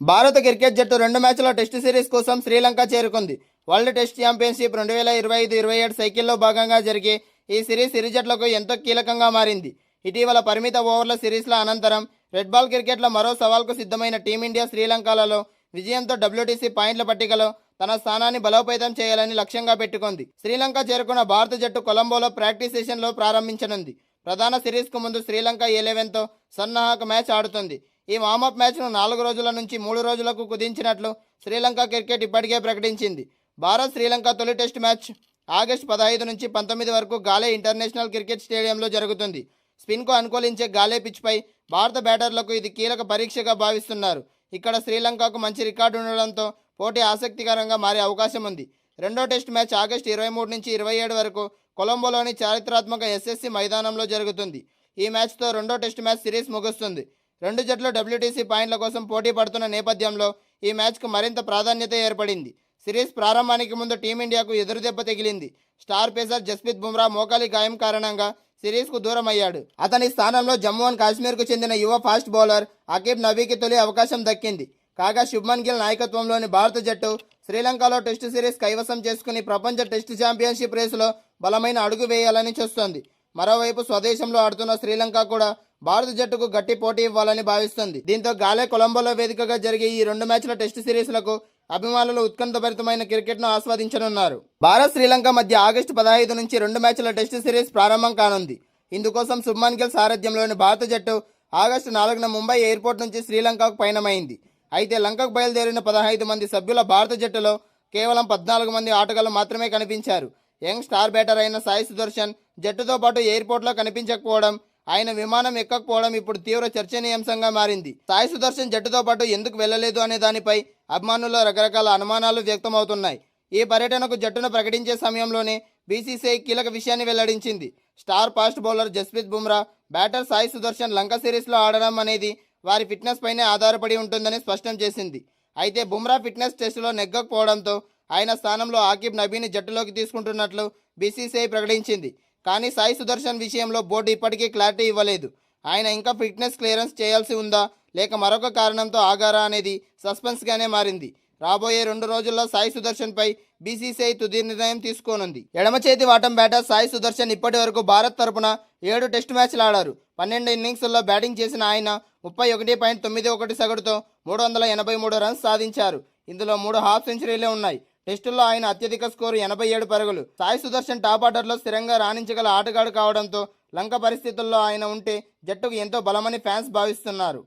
భారత క్రికెట్ జట్టు 2 మ్యాచ్ల టెస్ట్ సిరీస్ కోసం శ్రీలంక చేరుకుంది. వరల్డ్ టెస్ట్ ఛాంపియన్షిప్ 2025-27 సైకిల్లో భాగంగా జరిగే ఈ సిరీస్ ఇరు జట్లకు ఎంతో కీలకంగా మారింది. ఇటీవల పరిమిత ఓవర్ల సిరీస్ల అనంతరం రెడ్ బాల్ క్రికెట్లో మరో సవాల్కు సిద్ధమైన టీమిండియా శ్రీలంకలలో విజయంతో డబ్ల్యూటీసీ పాయింట్ల పట్టికలో తన స్థానాన్ని బలోపేతం చేయాలని లక్ష్యంగా పెట్టుకుంది. శ్రీలంక చేరుకున్న భారత జట్టు కొలంబోలో ప్రాక్టీస్ సెషన్లో ప్రారంభించనుంది. ప్రధాన సిరీస్కు ముందు శ్రీలంక 11తో సన్నాహక మ్యాచ్ ఆడుతుంది. ఈ వార్మప్ మ్యాచ్ను 4 రోజుల నుంచి 3 రోజులకు కుదించినట్లు శ్రీలంక క్రికెట్ ఇప్పటికే ప్రకటించింది. భారత్ శ్రీలంక తొలి టెస్ట్ మ్యాచ్ ఆగస్టు 15 నుంచి 19 వరకు గాలే ఇంటర్నేషనల్ క్రికెట్ స్టేడియంలో జరుగుతుంది. స్పిన్కు అనుకూలించే గాలే పిచ్పై భారత బ్యాటర్లకు ఇది కీలక పరీక్షగా భావిస్తున్నారు. ఇక్కడ శ్రీలంకకు మంచి రికార్డు ఉండడంతో పోటీ ఆసక్తికరంగా మారే అవకాశం ఉంది. రెండో టెస్ట్ మ్యాచ్ ఆగస్టు 23 నుంచి 27 వరకు కొలంబోలోని చారిత్రాత్మక ఎస్ఎస్సి మైదానంలో జరుగుతుంది. ఈ మ్యాచ్తో రెండో టెస్ట్ మ్యాచ్ సిరీస్ ముగుస్తుంది. రెండు జట్లు డబ్ల్యూటీసీ పాయింట్ల కోసం పోటీ పడుతున్న నేపథ్యంలో ఈ మ్యాచ్కు మరింత ప్రాధాన్యత ఏర్పడింది. సిరీస్ ప్రారంభానికి ముందు టీమిండియాకు ఎదురుదెబ్బ తగిలింది. స్టార్ పేసర్ జస్ప్రీత్ బుమ్రా మోకాలి గాయం కారణంగా సిరీస్కు దూరం అయ్యాడు. అతని స్థానంలో జమ్మూ అండ్ కాశ్మీర్కు చెందిన యువ ఫాస్ట్ బౌలర్ అకీబ్ నబీకి తొలి అవకాశం దక్కింది. కాగా శుభ్మన్ గిల్ నాయకత్వంలోని భారత జట్టు శ్రీలంకలో టెస్టు సిరీస్ కైవసం చేసుకుని ప్రపంచ టెస్టు ఛాంపియన్షిప్ రేసులో బలమైన అడుగు వేయాలని చూస్తోంది. మరోవైపు స్వదేశంలో ఆడుతున్న శ్రీలంక కూడా భారత జట్టుకు గట్టి పోటీ ఇవ్వాలని భావిస్తుంది. దీంతో గాలే కొలంబోలో వేదికగా జరిగే ఈ 2 మ్యాచ్ల టెస్టు సిరీస్లకు అభిమానులు ఉత్కంఠభరితమైన క్రికెట్ను ఆస్వాదించనున్నారు. భారత్ శ్రీలంక మధ్య ఆగస్టు 15 నుంచి 2 మ్యాచ్ల టెస్టు సిరీస్ ప్రారంభం కానుంది. ఇందుకోసం శుభ్మన్ గిల్ సారథ్యంలోని భారత జట్టు ఆగస్టు 4న ముంబై ఎయిర్పోర్ట్ నుంచి శ్రీలంకకు పయనమైంది. అయితే లంకకు బయలుదేరిన 15 మంది సభ్యుల భారత జట్టులో కేవలం 14 మంది ఆటగాళ్లు మాత్రమే కనిపించారు. యంగ్ స్టార్ బ్యాటర్ అయిన సాయి సుదర్శన్ జట్టుతో పాటు ఎయిర్పోర్ట్లో కనిపించకపోవడం, ఆయన విమానం ఎక్కకపోవడం ఇప్పుడు తీవ్ర చర్చనీయాంశంగా మారింది. సాయి సుదర్శన్ జట్టుతో పాటు ఎందుకు వెళ్లలేదు అనే దానిపై అభిమానుల్లో రకరకాల అనుమానాలు వ్యక్తమవుతున్నాయి. ఈ పర్యటనకు జట్టును ప్రకటించే సమయంలోనే బీసీసీఐ కీలక విషయాన్ని వెల్లడించింది. Star fast bowler Jasprit Bumrah, batter Sai Sudharsan Lanka సిరీస్లో ఆడడం అనేది వారి ఫిట్నెస్ పైనే ఆధారపడి ఉంటుందని స్పష్టం చేసింది. అయితే బుమ్రా ఫిట్నెస్ టెస్టులో నెగ్గకపోవడంతో ఆయన స్థానంలో ఆకిబ్ నబీని జట్టులోకి తీసుకుంటున్నట్లు బీసీసీఐ ప్రకటించింది. కానీ సాయి సుదర్శన్ విషయంలో బోర్డు ఇప్పటికీ క్లారిటీ ఇవ్వలేదు. ఆయన ఇంకా ఫిట్నెస్ క్లియరెన్స్ చేయాల్సి ఉందా లేక మరొక కారణంతో ఆగారా అనేది సస్పెన్స్గానే మారింది. రాబోయే 2 రోజుల్లో సాయి సుదర్శన్పై బీసీసీఐ తుది నిర్ణయం తీసుకోనుంది. ఎడమ చేతి వాటం బ్యాటర్ సాయి సుదర్శన్ ఇప్పటి వరకు భారత్ తరపున 7 టెస్టు మ్యాచ్లు ఆడారు. 12 ఇన్నింగ్స్ల్లో బ్యాటింగ్ చేసిన ఆయన 31.91 సగటుతో 383 రన్స్ సాధించారు. ఇందులో 3 హాఫ్ సెంచరీలే ఉన్నాయి. టెస్టుల్లో ఆయన అత్యధిక స్కోరు 87 పరుగులు. సాయి సుదర్శన్ టాప్ ఆర్డర్లో స్థిరంగా రాణించగల ఆటగాడు కావడంతో లంక పరిస్థితుల్లో ఆయన ఉంటే జట్టుకు ఎంతో బలమని ఫ్యాన్స్ భావిస్తున్నారు.